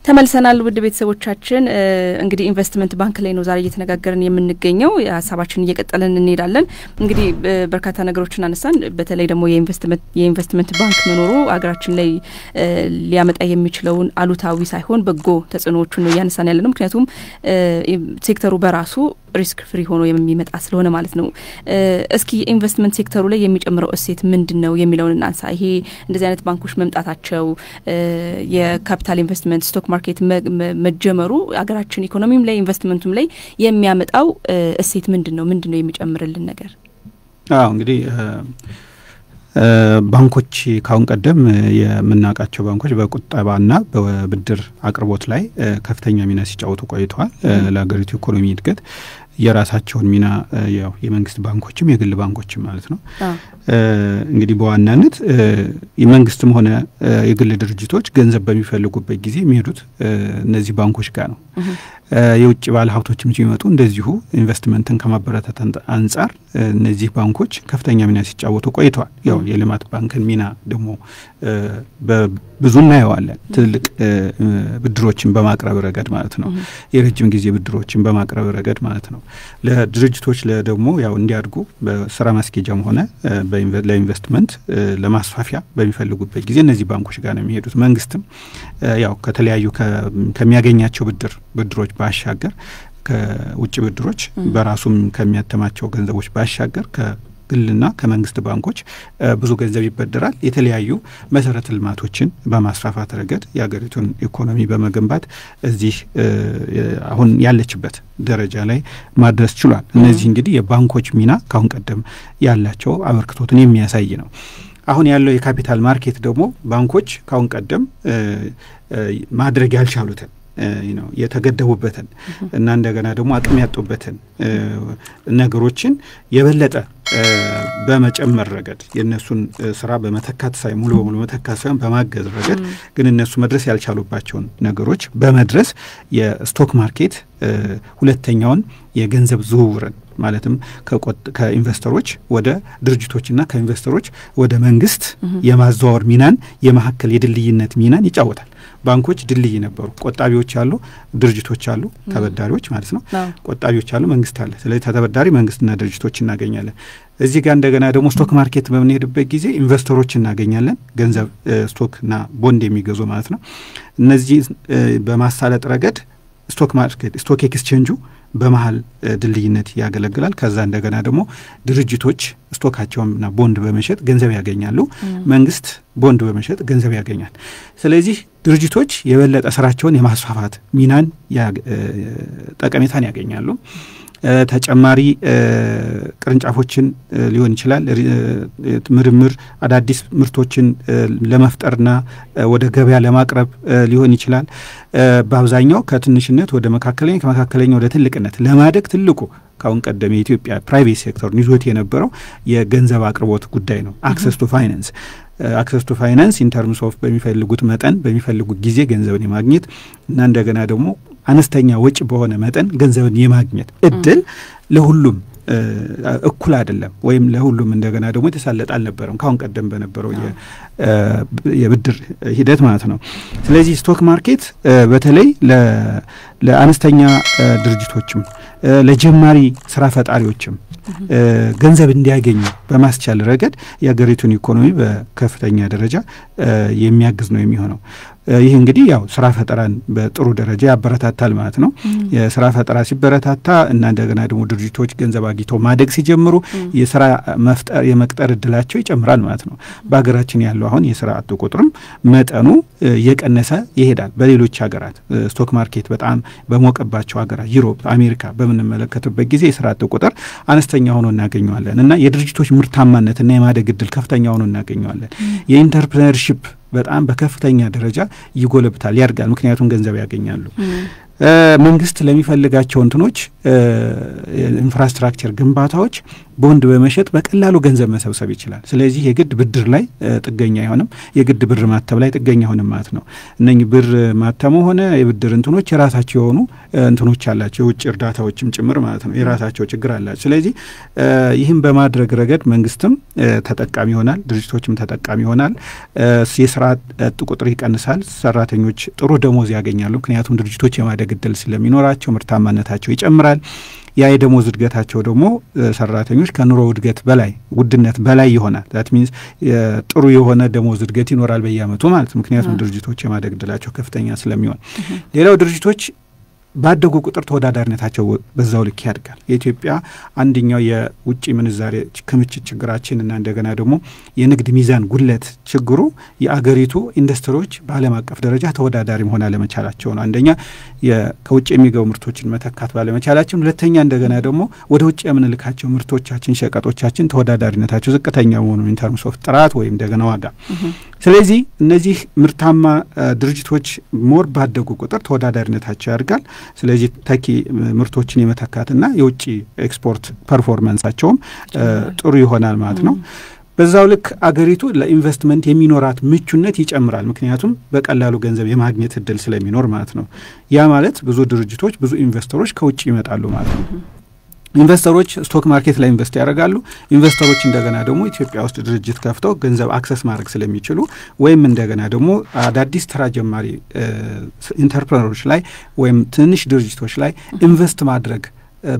ተመልሰናል ውድ ቤተሰቦቻችን እንግዲህ ኢንቨስትመንት ባንክ ላይ ነው ዛሬ እየተነጋገርን የምንገኘው ሐሳባችን እየቀጠለን እንሄዳለን እንግዲህ በርካታ ነገሮችን አነሳን በተለይ ደግሞ የኢንቨስትመንት ባንክ መኖሩ አገራችን ላይ ሊያመጣ የሚችለውን አሉታዊ ሳይሆን በጎ ተጽዕኖዎችን ነው ያነሳን ያለነው ምክንያቱም ሴክተሩ በራሱ ሪስክ ፍሪ ሆኖ የሚመጣ ስለሆነ ማለት ነው እስኪ ኢንቨስትመንት ሴክተሩ ላይ የሚጨምረው እሴት ምንድነው የሚለውን እናንሳ ይሄ እንደዚህ አይነት ባንኮች መምጣታቸው የካፒታል ኢንቨስትመንት ስቶክ ማርኬት መጀመሩ አገራችን ኢኮኖሚም ላይ ኢንቨስትመንቱም ላይ የሚያመጣው እሴት ምንድነው የሚጨምርልን ነገር እንግዲህ ባንኮች ካሁን ቀደም የምናቃቸው ባንኮች በቁጠባና በብድር አቅርቦት ላይ ከፍተኛ ሚና ሲጫወቱ ቆይተዋል ለሀገሪቱ ኢኮኖሚ እድገት የራሳቸውን ሚና ያው የመንግስት ባንኮችም የግል ባንኮችም ማለት ነው እንግዲህ በዋናነት የመንግስትም ሆነ የግል ድርጅቶች ገንዘብ በሚፈልጉበት ጊዜ የሚሄዱት እነዚህ ባንኮች ጋር ነው የውጭ ባለ ሀብቶችም ሲመጡ እንደዚሁ ኢንቨስትመንትን ከማበረታታት አንፃር እነዚህ ባንኮች ከፍተኛ ሚና ሲጫወቱ ቆይተዋል ያው የልማት ባንክን ሚና ደግሞ በብዙ እናየዋለን ትልቅ ብድሮችን በማቅረብ ረገድ ማለት ነው የረጅም ጊዜ ብድሮችን በማቅረብ ረገድ ማለት ነው ለድርጅቶች ለደግሞ ያው እንዲያድጉ በስራ ማስኬጃም ሆነ ለኢንቨስትመንት ለማስፋፊያ በሚፈልጉበት ጊዜ እነዚህ ባንኮች ጋር ነው የሚሄዱት መንግስትም ያው ከተለያዩ ከሚያገኛቸው ብድሮች ባሻገር ከውጭ ብድሮች በራሱም ከሚያተማቸው ገንዘቦች ባሻገር ከግልና ከመንግስት ባንኮች ብዙ ገንዘብ ይበደራል የተለያዩ መሰረተ ልማቶችን በማስፋፋት ረገድ የሀገሪቱን ኢኮኖሚ በመገንባት እዚህ አሁን ያለችበት ደረጃ ላይ ማድረስ ችሏል እነዚህ እንግዲህ የባንኮች ሚና ካሁን ቀደም ያላቸው አበርክቶትን የሚያሳይ ነው አሁን ያለው የካፒታል ማርኬት ደግሞ ባንኮች ካሁን ቀደም ማድረግ ያልቻሉትን የተገደቡበትን እና እንደገና ደግሞ አቅም ያጡበትን ነገሮችን የበለጠ በመጨመር ረገድ የነሱን ስራ በመተካት ሳይ ሙሉ በሙሉ መተካት ሳይሆን በማገዝ ረገድ ግን እነሱ መድረስ ያልቻሉባቸውን ነገሮች በመድረስ የስቶክ ማርኬት ሁለተኛውን የገንዘብ ዝውውርን ማለትም ከኢንቨስተሮች ወደ ድርጅቶችና ከኢንቨስተሮች ወደ መንግስት የማዘዋወር ሚናን የማሐከል የድልድይነት ሚናን ይጫወታል ባንኮች ድልድይ ነበሩ ቆጣቢዎች አሉ ድርጅቶች አሉ ተበዳሪዎች ማለት ነው ቆጣቢዎች አሉ መንግስት አለ ስለዚህ ተበዳሪ መንግስትና ድርጅቶች እናገኛለን እዚህ ጋር እንደገና ደግሞ ስቶክ ማርኬት በመንሄድበት ጊዜ ኢንቨስተሮች እናገኛለን ገንዘብ ስቶክና ቦንድ የሚገዙ ማለት ነው እነዚህ በማሳለጥ ረገድ ስቶክ ማርኬት ስቶክ ኤክስቼንጁ በመሃል ድልድይነት ያገለግላል ከዛ እንደገና ደግሞ ድርጅቶች ስቶካቸውንና ቦንድ በመሸጥ ገንዘብ ያገኛሉ መንግስት ቦንድ በመሸጥ ገንዘብ ያገኛል ስለዚህ ድርጅቶች የበለጠ ስራቸውን የማስፋፋት ሚናን ጠቀሜታን ያገኛሉ ተጨማሪ ቅርንጫፎችን ሊሆን ይችላል ምርምር አዳዲስ ምርቶችን ለመፍጠርና ወደ ገበያ ለማቅረብ ሊሆን ይችላል በአብዛኛው ከትንሽነት ወደ መካከለኛ ከመካከለኛ ወደ ትልቅነት ለማደግ ትልቁ ካሁን ቀደም የኢትዮጵያ ፕራይቬት ሴክተር ይዞት የነበረው የገንዘብ አቅርቦት ጉዳይ ነው አክሰስ ቱ ፋይናንስ ኢን ተርምስ ኦፍ በሚፈልጉት መጠን በሚፈልጉት ጊዜ ገንዘብን የማግኘት እና እንደገና ደግሞ አነስተኛ ወጪ በሆነ መጠን ገንዘብን የማግኘት እድል ለሁሉም እኩል አይደለም ወይም ለሁሉም እንደገና ደግሞ የተሳለጠ አልነበረም ካሁን ቀደም በነበረው የብድር ሂደት ማለት ነው ስለዚህ ስቶክ ማርኬት በተለይ ለአነስተኛ ድርጅቶችም ለጀማሪ ስራ ፈጣሪዎችም ገንዘብ እንዲያገኙ በማስቻል ረገድ የሀገሪቱን ኢኮኖሚ በከፍተኛ ደረጃ የሚያግዝ ነው የሚሆነው ይህ እንግዲህ ያው ስራ ፈጠራን በጥሩ ደረጃ ያበረታታል ማለት ነው የስራ ፈጠራ ሲበረታታ እና እንደገና ደግሞ ድርጅቶች ገንዘብ አግኝተው ማደግ ሲጀምሩ የስራ የመቅጠር እድላቸው ይጨምራል ማለት ነው በአገራችን ያለው አሁን የስራ አጥ ቁጥርም መጠኑ እየቀነሰ ይሄዳል በሌሎች ሀገራት ስቶክ ማርኬት በጣም በሞቀባቸው ሀገራት ዩሮፕ አሜሪካ በመነመለከተበት ጊዜ የስራ አጥ ቁጥር አነስተኛ ሆኖ እናገኘዋለን እና የድርጅቶች ምርታማነትና የማደግ እድል ከፍተኛ ሆኖ እናገኘዋለን የኢንተርፕረነርሺፕ በጣም በከፍተኛ ደረጃ ይጎለብታል ያርጋል ምክንያቱም ገንዘብ ያገኛሉ መንግስት ለሚፈልጋቸው እንትኖች ኢንፍራስትራክቸር ግንባታዎች ቦንድ በመሸጥ በቀላሉ ገንዘብ መሰብሰብ ይችላል። ስለዚህ የግድ ብድር ላይ ጥገኛ አይሆንም፣ የግድ ብር ማተም ላይ ጥገኛ አይሆንም ማለት ነው። እነኚህ ብር ማተሙ ሆነ የብድር እንትኖች የራሳቸው የሆኑ እንትኖች አላቸው፣ የውጭ እርዳታዎችም ጭምር ማለት ነው፣ የራሳቸው ችግር አላቸው። ስለዚህ ይህም በማድረግ ረገድ መንግስትም ተጠቃሚ ይሆናል፣ ድርጅቶችም ተጠቃሚ ይሆናል። የስራ አጥ ቁጥር ይቀንሳል፣ ሰራተኞች ጥሩ ደሞዝ ያገኛሉ። ምክንያቱም ድርጅቶች የማደግ እድል ስለሚኖራቸው ምርታማነታቸው ይጨምራል። ያ የደሞዝ እድገታቸው ደግሞ ሰራተኞች ከኑሮ እድገት በላይ ውድነት በላይ ይሆናል። ዛት ሚንስ ጥሩ የሆነ ደሞዝ እድገት ይኖራል በየአመቱ ማለት ነው። ምክንያቱም ድርጅቶች የማደግ እድላቸው ከፍተኛ ስለሚሆን፣ ሌላው ድርጅቶች ባደጉ ቁጥር ተወዳዳሪነታቸው በዛው ልክ ያድጋል። የኢትዮጵያ አንደኛው የውጭ ምንዛሬ ክምችት ችግራችን እና እንደገና ደግሞ የንግድ ሚዛን ጉለት ችግሩ የአገሪቱ ኢንዱስትሪዎች በዓለም አቀፍ ደረጃ ተወዳዳሪ መሆን አለመቻላቸው ነው። አንደኛ ከውጭ የሚገቡ ምርቶችን መተካት ባለመቻላችን፣ ሁለተኛ እንደገና ደግሞ ወደ ውጭ የምንልካቸው ምርቶቻችን ሸቀጦቻችን ተወዳዳሪነታቸው ዝቅተኛ መሆኑ ኢንተርምስ ኦፍ ጥራት ወይም እንደገና ዋጋ። ስለዚህ እነዚህ ምርታማ ድርጅቶች ሞር ባደጉ ቁጥር ተወዳዳሪነታቸው ያድጋል። ስለዚህ ተኪ ምርቶችን የመተካትና የውጭ ኤክስፖርት ፐርፎርማንሳቸውም ጥሩ ይሆናል ማለት ነው። በዛው ልክ አገሪቱ ለኢንቨስትመንት የሚኖራት ምቹነት ይጨምራል። ምክንያቱም በቀላሉ ገንዘብ የማግኘት እድል ስለሚኖር ማለት ነው። ያ ማለት ብዙ ድርጅቶች ብዙ ኢንቨስተሮች ከውጭ ይመጣሉ ማለት ነው። ኢንቨስተሮች ስቶክ ማርኬት ላይ ኢንቨስት ያደርጋሉ። ኢንቨስተሮች እንደገና ደግሞ ኢትዮጵያ ውስጥ ድርጅት ከፍተው ገንዘብ አክሰስ ማድረግ ስለሚችሉ ወይም እንደገና ደግሞ አዳዲስ ተራ ጀማሪ ኢንተርፕረነሮች ላይ ወይም ትንሽ ድርጅቶች ላይ ኢንቨስት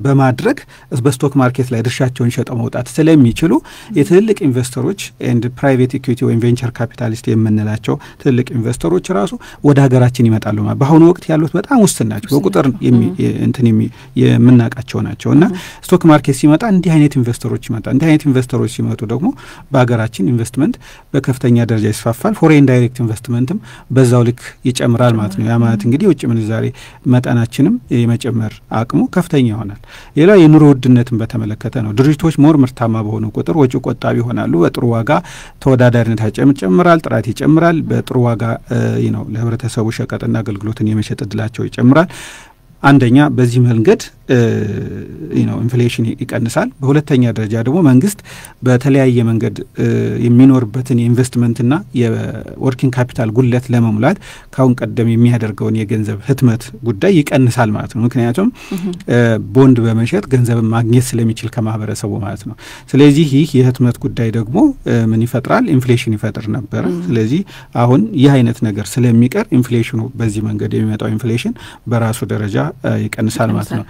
በማድረግ በስቶክ ማርኬት ላይ ድርሻቸውን ሸጠው መውጣት ስለሚችሉ የትልልቅ ኢንቨስተሮች ኤንድ ፕራይቬት ኢኩዊቲ ወይም ቬንቸር ካፒታሊስት የምንላቸው ትልልቅ ኢንቨስተሮች ራሱ ወደ ሀገራችን ይመጣሉ ማለት በአሁኑ ወቅት ያሉት በጣም ውስን ናቸው፣ በቁጥር የምናውቃቸው ናቸው። እና ስቶክ ማርኬት ሲመጣ እንዲህ አይነት ኢንቨስተሮች ይመጣ እንዲህ አይነት ኢንቨስተሮች ሲመጡ ደግሞ በሀገራችን ኢንቨስትመንት በከፍተኛ ደረጃ ይስፋፋል። ፎሬን ዳይሬክት ኢንቨስትመንትም በዛው ልክ ይጨምራል ማለት ነው። ያ ማለት እንግዲህ የውጭ ምንዛሬ መጠናችንም የመጨመር አቅሙ ከፍተኛ ይሆናል። ሌላ የኑሮ ውድነትን በተመለከተ ነው። ድርጅቶች ሞር ምርታማ በሆኑ ቁጥር ወጪ ቆጣቢ ይሆናሉ። በጥሩ ዋጋ ተወዳዳሪነታቸው ይጨምራል፣ ጥራት ይጨምራል። በጥሩ ዋጋ ለህብረተሰቡ ሸቀጥና አገልግሎትን የመሸጥ እድላቸው ይጨምራል። አንደኛ በዚህ መንገድ ኢንፍሌሽን ይቀንሳል። በሁለተኛ ደረጃ ደግሞ መንግስት በተለያየ መንገድ የሚኖርበትን የኢንቨስትመንትና የወርኪንግ ካፒታል ጉለት ለመሙላት ካሁን ቀደም የሚያደርገውን የገንዘብ ህትመት ጉዳይ ይቀንሳል ማለት ነው። ምክንያቱም ቦንድ በመሸጥ ገንዘብን ማግኘት ስለሚችል ከማህበረሰቡ ማለት ነው። ስለዚህ ይህ የህትመት ጉዳይ ደግሞ ምን ይፈጥራል? ኢንፍሌሽን ይፈጥር ነበር። ስለዚህ አሁን ይህ አይነት ነገር ስለሚቀር ኢንፍሌሽኑ በዚህ መንገድ የሚመጣው ኢንፍሌሽን በራሱ ደረጃ ይቀንሳል ማለት ነው።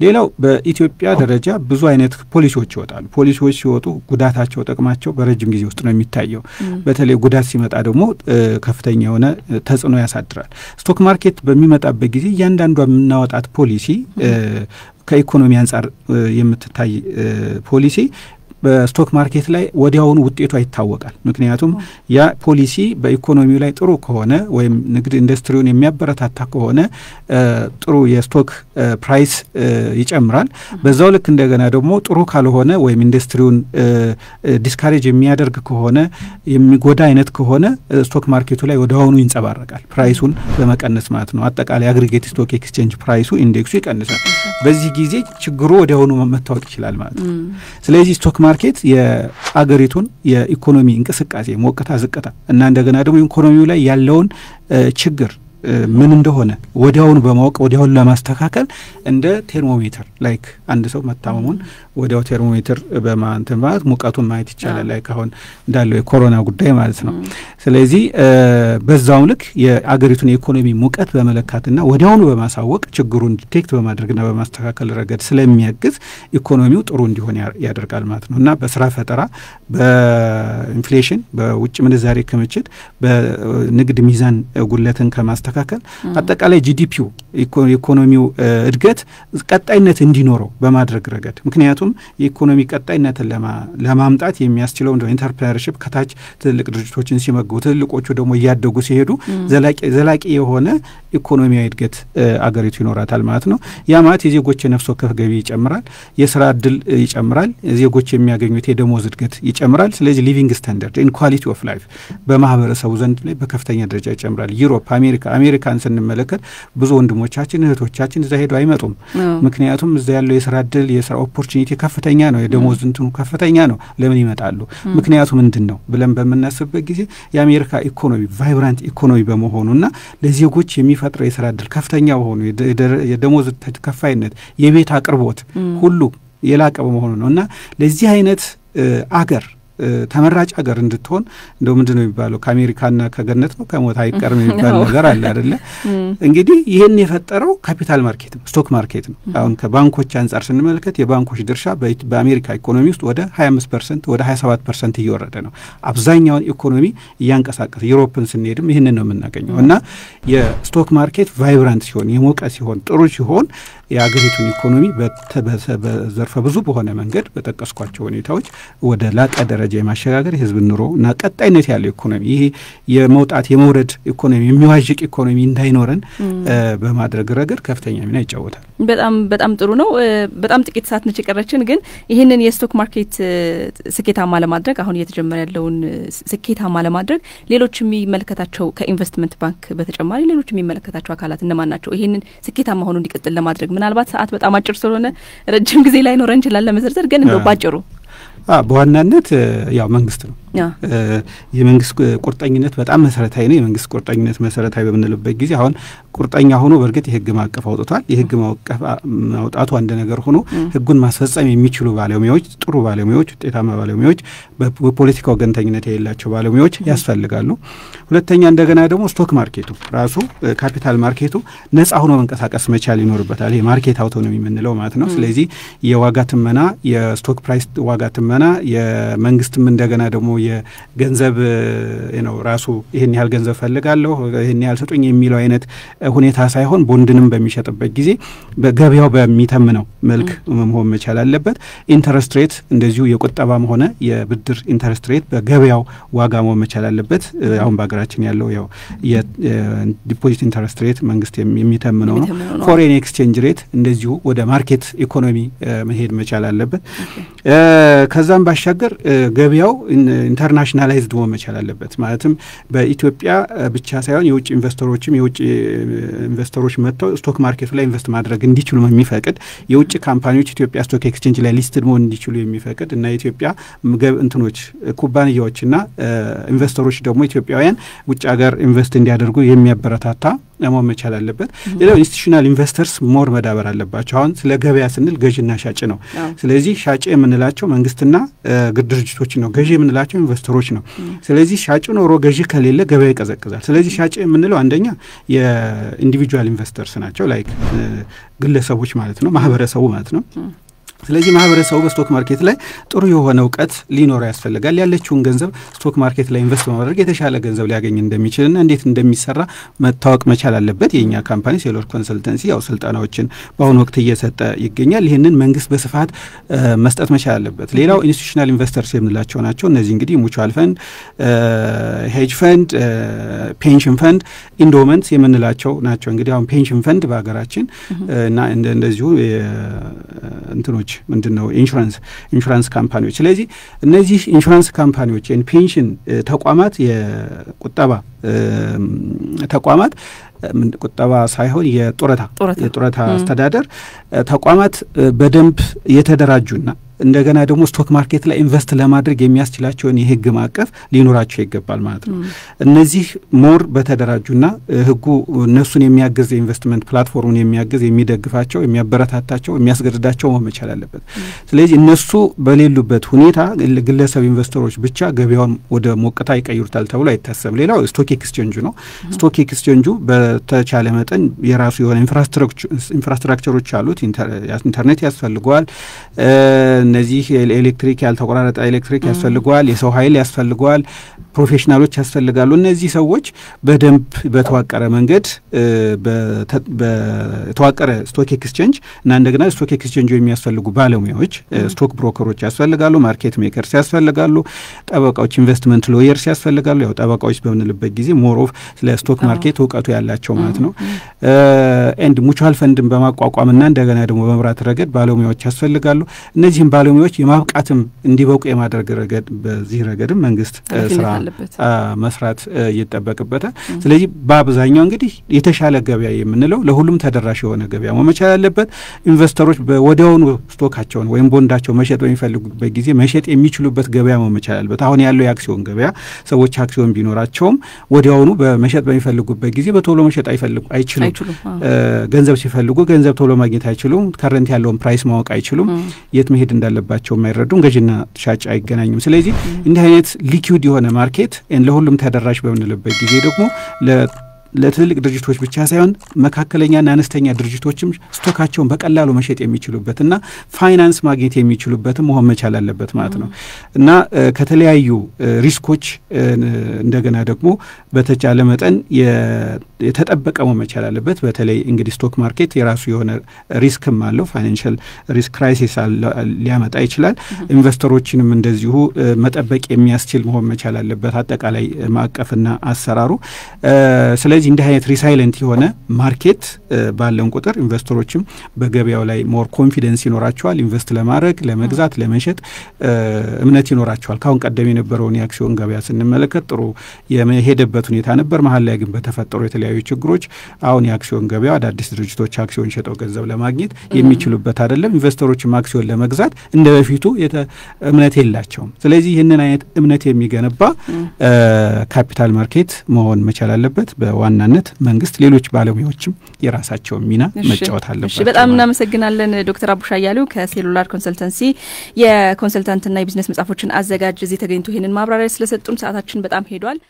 ሌላው በኢትዮጵያ ደረጃ ብዙ አይነት ፖሊሲዎች ይወጣሉ። ፖሊሲዎች ሲወጡ ጉዳታቸው ጥቅማቸው በረጅም ጊዜ ውስጥ ነው የሚታየው። በተለይ ጉዳት ሲመጣ ደግሞ ከፍተኛ የሆነ ተጽዕኖ ያሳድራል። ስቶክ ማርኬት በሚመጣበት ጊዜ እያንዳንዷ የምናወጣት ፖሊሲ ከኢኮኖሚ አንጻር የምትታይ ፖሊሲ በስቶክ ማርኬት ላይ ወዲያውኑ ውጤቷ ይታወቃል። ምክንያቱም ያ ፖሊሲ በኢኮኖሚው ላይ ጥሩ ከሆነ ወይም ንግድ ኢንዱስትሪውን የሚያበረታታ ከሆነ ጥሩ የስቶክ ፕራይስ ይጨምራል። በዛው ልክ እንደገና ደግሞ ጥሩ ካልሆነ ወይም ኢንዱስትሪውን ዲስካሬጅ የሚያደርግ ከሆነ የሚጎዳ አይነት ከሆነ ስቶክ ማርኬቱ ላይ ወዲያውኑ ይንጸባረቃል፣ ፕራይሱን በመቀነስ ማለት ነው። አጠቃላይ አግሪጌት ስቶክ ኤክስቼንጅ ፕራይሱ ኢንዴክሱ ይቀንሳል። በዚህ ጊዜ ችግሩ ወዲያውኑ መታወቅ ይችላል ማለት ነው። ስለዚህ ስቶክ ማርኬት የአገሪቱን የኢኮኖሚ እንቅስቃሴ ሞቅታ ዝቅታ እና እንደገና ደግሞ ኢኮኖሚው ላይ ያለውን ችግር ምን እንደሆነ ወዲያውኑ በማወቅ ወዲያውኑ ለማስተካከል እንደ ቴርሞሜትር ላይክ አንድ ሰው መታመሙን ወዲያው ቴርሞሜትር በማንተን ማለት ሙቀቱን ማየት ይቻላል። ላይክ አሁን እንዳለው የኮሮና ጉዳይ ማለት ነው። ስለዚህ በዛው ልክ የአገሪቱን የኢኮኖሚ ሙቀት በመለካትና ወዲያውኑ በማሳወቅ ችግሩን ዲቴክት በማድረግና በማስተካከል ረገድ ስለሚያግዝ ኢኮኖሚው ጥሩ እንዲሆን ያደርጋል ማለት ነው። እና በስራ ፈጠራ፣ በኢንፍሌሽን፣ በውጭ ምንዛሬ ክምችት፣ በንግድ ሚዛን ጉለትን ከማስተካከል አጠቃላይ ጂዲፒው ኢኮኖሚው እድገት ቀጣይነት እንዲኖረው በማድረግ ረገድ ምክንያቱም የኢኮኖሚ ቀጣይነትን ለማምጣት የሚያስችለው እንደው ኢንተርፕረነርሺፕ ከታች ትልቅ ድርጅቶችን ሲመግቡ ትልቆቹ ደግሞ እያደጉ ሲሄዱ ዘላቂ የሆነ ኢኮኖሚያዊ እድገት አገሪቱ ይኖራታል ማለት ነው። ያ ማለት የዜጎች የነፍስ ወከፍ ገቢ ይጨምራል፣ የስራ እድል ይጨምራል፣ ዜጎች የሚያገኙት የደሞዝ እድገት ይጨምራል። ስለዚህ ሊቪንግ ስታንዳርድ ኢን ኳሊቲ ኦፍ ላይፍ በማህበረሰቡ ዘንድ ላይ በከፍተኛ ደረጃ ይጨምራል። ዩሮፕ፣ አሜሪካ አሜሪካን ስንመለከት ብዙ ወንድሞቻችን እህቶቻችን እዛ ሄዱ አይመጡም። ምክንያቱም እዛ ያለው የስራ እድል የስራ ኦፖርቹኒቲ ከፍተኛ ነው፣ የደሞዝ እንትኑ ከፍተኛ ነው። ለምን ይመጣሉ? ምክንያቱ ምንድነው ብለን በመናስበት ጊዜ የአሜሪካ ኢኮኖሚ ቫይብራንት ኢኮኖሚ በመሆኑና ለዜጎች የሚፈጥረው የስራ እድል ከፍተኛ በሆኑ የደሞዝ ተከፋይነት የቤት አቅርቦት ሁሉ የላቀ በመሆኑ ነውና ለዚህ አይነት አገር ተመራጭ አገር እንድትሆን እንደው ምንድነው የሚባለው ከአሜሪካና ከገነት ነው ከሞት አይቀርም የሚባል ነገር አለ አይደለ? እንግዲህ ይሄን የፈጠረው ካፒታል ማርኬት ነው፣ ስቶክ ማርኬት ነው። አሁን ከባንኮች አንፃር ስንመለከት የባንኮች ድርሻ በአሜሪካ ኢኮኖሚ ውስጥ ወደ 25% ወደ 27% እየወረደ ነው። አብዛኛውን ኢኮኖሚ እያንቀሳቀሰ ዩሮፕን ስንሄድም ይህንን ነው የምናገኘው እና የስቶክ ማርኬት ቫይብራንት ሲሆን የሞቀ ሲሆን ጥሩ ሲሆን የአገሪቱን ኢኮኖሚ በዘርፈ ብዙ በሆነ መንገድ በጠቀስኳቸው ሁኔታዎች ወደ ላቀ ደረጃ የማሸጋገር የህዝብ ኑሮ እና ቀጣይነት ያለው ኢኮኖሚ ይሄ የመውጣት የመውረድ ኢኮኖሚ የሚዋዥቅ ኢኮኖሚ እንዳይኖረን በማድረግ ረገድ ከፍተኛ ሚና ይጫወታል። በጣም ጥሩ ነው። በጣም ጥቂት ሰዓት ነች የቀረችን፣ ግን ይህንን የስቶክ ማርኬት ስኬታማ ለማድረግ አሁን እየተጀመረ ያለውን ስኬታማ ለማድረግ ሌሎች የሚመለከታቸው ከኢንቨስትመንት ባንክ በተጨማሪ ሌሎች የሚመለከታቸው አካላት እነማን ናቸው? ይህንን ስኬታማ ሆኖ እንዲቀጥል ለማድረግ ምናልባት ሰዓት በጣም አጭር ስለሆነ ረጅም ጊዜ ላይ ኖረን እንችላለን ለመዘርዘር፣ ግን እንደው ባጭሩ በዋናነት ያው መንግስት ነው። የመንግስት ቁርጠኝነት በጣም መሰረታዊ ነው። የመንግስት ቁርጠኝነት መሰረታዊ በምንልበት ጊዜ አሁን ቁርጠኛ ሆኖ በርግጥ የህግ ማዕቀፍ አውጥቷል። የህግ ማዕቀፍ ማውጣቱ አንድ ነገር ሆኖ ህጉን ማስፈጸም የሚችሉ ባለሙያዎች፣ ጥሩ ባለሙያዎች፣ ውጤታማ ባለሙያዎች፣ በፖለቲካ ወገንተኝነት የሌላቸው ባለሙያዎች ያስፈልጋሉ። ሁለተኛ እንደገና ደግሞ ስቶክ ማርኬቱ ራሱ ካፒታል ማርኬቱ ነጻ ሆኖ መንቀሳቀስ መቻል ይኖርበታል። ይሄ ማርኬት አውቶኖሚ የምንለው ማለት ነው። ስለዚህ የዋጋ ትመና፣ የስቶክ ፕራይስ ዋጋ ትመና፣ የመንግስትም እንደገና ደግሞ የገንዘብ ነው ራሱ ይሄን ያህል ገንዘብ ፈልጋለሁ ይሄን ያህል ሰጡኝ የሚለው አይነት ሁኔታ ሳይሆን ቦንድንም በሚሸጥበት ጊዜ በገበያው በሚተምነው መልክ መሆን መቻል አለበት። ኢንተረስት ሬት እንደዚሁ የቁጠባም ሆነ የብድር ኢንተረስት ሬት በገበያው ዋጋ መሆን መቻል አለበት። አሁን በአገራችን ያለው ያው የዲፖዚት ኢንተረስት ሬት መንግስት የሚተምነው ነው። ፎሬን ኤክስቼንጅ ሬት እንደዚሁ ወደ ማርኬት ኢኮኖሚ መሄድ መቻል አለበት። ከዛም ባሻገር ገበያው ኢንተርናሽናላይዝድ መሆን መቻል አለበት። ማለትም በኢትዮጵያ ብቻ ሳይሆን የውጭ ኢንቨስተሮች መጥተው ስቶክ ማርኬቱ ላይ ኢንቨስት ማድረግ እንዲችሉ የሚፈቅድ የውጭ ካምፓኒዎች ኢትዮጵያ ስቶክ ኤክስቼንጅ ላይ ሊስትድ መሆን እንዲችሉ የሚፈቅድ እና የኢትዮጵያ ኩባንያዎችና ኢንቨስተሮች ደግሞ ኢትዮጵያውያን ውጭ ሀገር ኢንቨስት እንዲያደርጉ የሚያበረታታ መሆን መቻል አለበት። ሌላው ኢንስቲትዩሽናል ኢንቨስተርስ ሞር መዳበር አለባቸው። አሁን ስለ ገበያ ስንል ገዥና ሻጭ ነው። ስለዚህ ሻጭ የምንላቸው መንግስትና ድርጅቶች ነው፣ ገዢ የምንላቸው ኢንቨስተሮች ነው። ስለዚህ ሻጭ ኖሮ ገዢ ከሌለ ገበያ ይቀዘቅዛል። ስለዚህ ሻጭ የምንለው አንደኛ የኢንዲቪጁዋል ኢንቨስተርስ ናቸው፣ ላይክ ግለሰቦች ማለት ነው፣ ማህበረሰቡ ማለት ነው። ስለዚህ ማህበረሰቡ በስቶክ ማርኬት ላይ ጥሩ የሆነ እውቀት ሊኖረው ያስፈልጋል። ያለችውን ገንዘብ ስቶክ ማርኬት ላይ ኢንቨስት በማድረግ የተሻለ ገንዘብ ሊያገኝ እንደሚችልና እንዴት እንደሚሰራ መታወቅ መቻል አለበት። የኛ ካምፓኒ ሴሎር ኮንሰልተንሲ ያው ስልጠናዎችን በአሁኑ ወቅት እየሰጠ ይገኛል። ይህንን መንግስት በስፋት መስጠት መቻል አለበት። ሌላው ኢንስቲትዩሽናል ኢንቨስተርስ የምንላቸው ናቸው። እነዚህ እንግዲህ ሙቹዋል ፈንድ፣ ሄጅ ፈንድ፣ ፔንሽን ፈንድ፣ ኢንዶመንት የምንላቸው ናቸው። እንግዲህ አሁን ፔንሽን ፈንድ በሀገራችን እና እንደዚሁ እንትኖች ምንድነው ኢንሹራንስ ካምፓኒዎች። ስለዚህ እነዚህ ኢንሹራንስ ካምፓኒዎች ፔንሽን ተቋማት የቁጠባ ተቋማት ቁጠባ ሳይሆን የጡረታ አስተዳደር ተቋማት በደንብ የተደራጁና እንደገና ደግሞ ስቶክ ማርኬት ላይ ኢንቨስት ለማድረግ የሚያስችላቸውን የህግ ማዕቀፍ ሊኖራቸው ይገባል ማለት ነው። እነዚህ ሞር በተደራጁና ህጉ እነሱን የሚያግዝ ኢንቨስትመንት ፕላትፎርሙን የሚያግዝ የሚደግፋቸው የሚያበረታታቸው የሚያስገድዳቸው መሆን መቻል አለበት። ስለዚህ እነሱ በሌሉበት ሁኔታ ግለሰብ ኢንቨስተሮች ብቻ ገበያውን ወደ ሞቅታ ይቀይሩታል ተብሎ አይታሰብም። ሌላው ስቶክ ኤክስቼንጁ ነው። ስቶክ ኤክስቼንጁ በተቻለ መጠን የራሱ የሆነ ኢንፍራስትራክቸሮች አሉት። ኢንተርኔት ያስፈልገዋል። እነዚህ ኤሌክትሪክ ያልተቆራረጠ ኤሌክትሪክ ያስፈልገዋል። የሰው ኃይል ያስፈልገዋል። ፕሮፌሽናሎች ያስፈልጋሉ። እነዚህ ሰዎች በደንብ በተዋቀረ መንገድ በተዋቀረ ስቶክ ኤክስቼንጅ እና እንደገና ስቶክ ኤክስቼንጅ የሚያስፈልጉ ባለሙያዎች ስቶክ ብሮከሮች ያስፈልጋሉ። ማርኬት ሜከርስ ያስፈልጋሉ። ጠበቃዎች፣ ኢንቨስትመንት ሎየርስ ያስፈልጋሉ። ያው ጠበቃዎች በምንልበት ጊዜ ሞር ኦፍ ስለ ስቶክ ማርኬት እውቀቱ ያላቸው ማለት ነው። ኤንድ ሙቹዋል ፈንድን በማቋቋምና እንደገና ደግሞ በመምራት ረገድ ባለሙያዎች ያስፈልጋሉ። እነዚህም ባለሙያዎች የማብቃትም እንዲበቁ የማድረግ ረገድ በዚህ ረገድም መንግስት ስራ መስራት ይጠበቅበታል ስለዚህ በአብዛኛው እንግዲህ የተሻለ ገበያ የምንለው ለሁሉም ተደራሽ የሆነ ገበያ መቻል አለበት ኢንቨስተሮች በወዲያውኑ ስቶካቸውን ወይም ቦንዳቸው መሸጥ በሚፈልጉበት ጊዜ መሸጥ የሚችሉበት ገበያ መቻል አለበት አሁን ያለው የአክሲዮን ገበያ ሰዎች አክሲዮን ቢኖራቸውም ወዲያውኑ በመሸጥ በሚፈልጉበት ጊዜ በቶሎ መሸጥ አይችሉም ገንዘብ ሲፈልጉ ገንዘብ ቶሎ ማግኘት አይችሉም ከረንት ያለውን ፕራይስ ማወቅ አይችሉም የት መሄድ እንዳለባቸው የማይረዱም ገዥና ሻጭ አይገናኙም ስለዚህ እንዲህ አይነት ሊኩዊድ የሆነ ማርኬት ለሁሉም ተደራሽ በመንለበት ጊዜ ደግሞ ለትልልቅ ድርጅቶች ብቻ ሳይሆን መካከለኛና አነስተኛ ድርጅቶችም ስቶካቸውን በቀላሉ መሸጥ የሚችሉበትና ፋይናንስ ማግኘት የሚችሉበት መሆን መቻል አለበት ማለት ነው እና ከተለያዩ ሪስኮች እንደገና ደግሞ በተቻለ መጠን የተጠበቀ መቻል አለበት በተለይ እንግዲህ ስቶክ ማርኬት የራሱ የሆነ ሪስክም አለው ፋይናንሻል ሪስክ ክራይሲስ ሊያመጣ ይችላል ኢንቨስተሮችንም እንደዚሁ መጠበቅ የሚያስችል መሆን መቻል አለበት አጠቃላይ ማዕቀፍና አሰራሩ ስለዚህ እንዲህ አይነት ሪሳይለንት የሆነ ማርኬት ባለን ቁጥር ኢንቨስተሮችም በገበያው ላይ ሞር ኮንፊደንስ ይኖራቸዋል ኢንቨስት ለማድረግ ለመግዛት ለመሸጥ እምነት ይኖራቸዋል ካሁን ቀደም የነበረውን የአክሲዮን ገበያ ስንመለከት ጥሩ የሄደበት ሁኔታ ነበር መሀል ላይ ግን በተፈጠሩ የተለያዩ ችግሮች አሁን የአክሲዮን ገበያ አዳዲስ ድርጅቶች አክሲዮን ሸጠው ገንዘብ ለማግኘት የሚችሉበት አይደለም ኢንቨስተሮችም አክሲዮን ለመግዛት እንደበፊቱ እምነት የላቸውም ስለዚህ ይህንን አይነት እምነት የሚገነባ ካፒታል ማርኬት መሆን መቻል አለበት ዋናነት መንግስት ሌሎች ባለሙያዎችም የራሳቸውን ሚና መጫወት አለባቸው በጣም እናመሰግናለን ዶክተር አቡሽ አያሌው ከሴሉላር ኮንሰልተንሲ የኮንሰልታንትና የቢዝነስ መጻፎችን አዘጋጅ እዚህ ተገኝቶ ይሄንን ማብራሪያ ስለሰጡን ሰዓታችን በጣም ሄዷል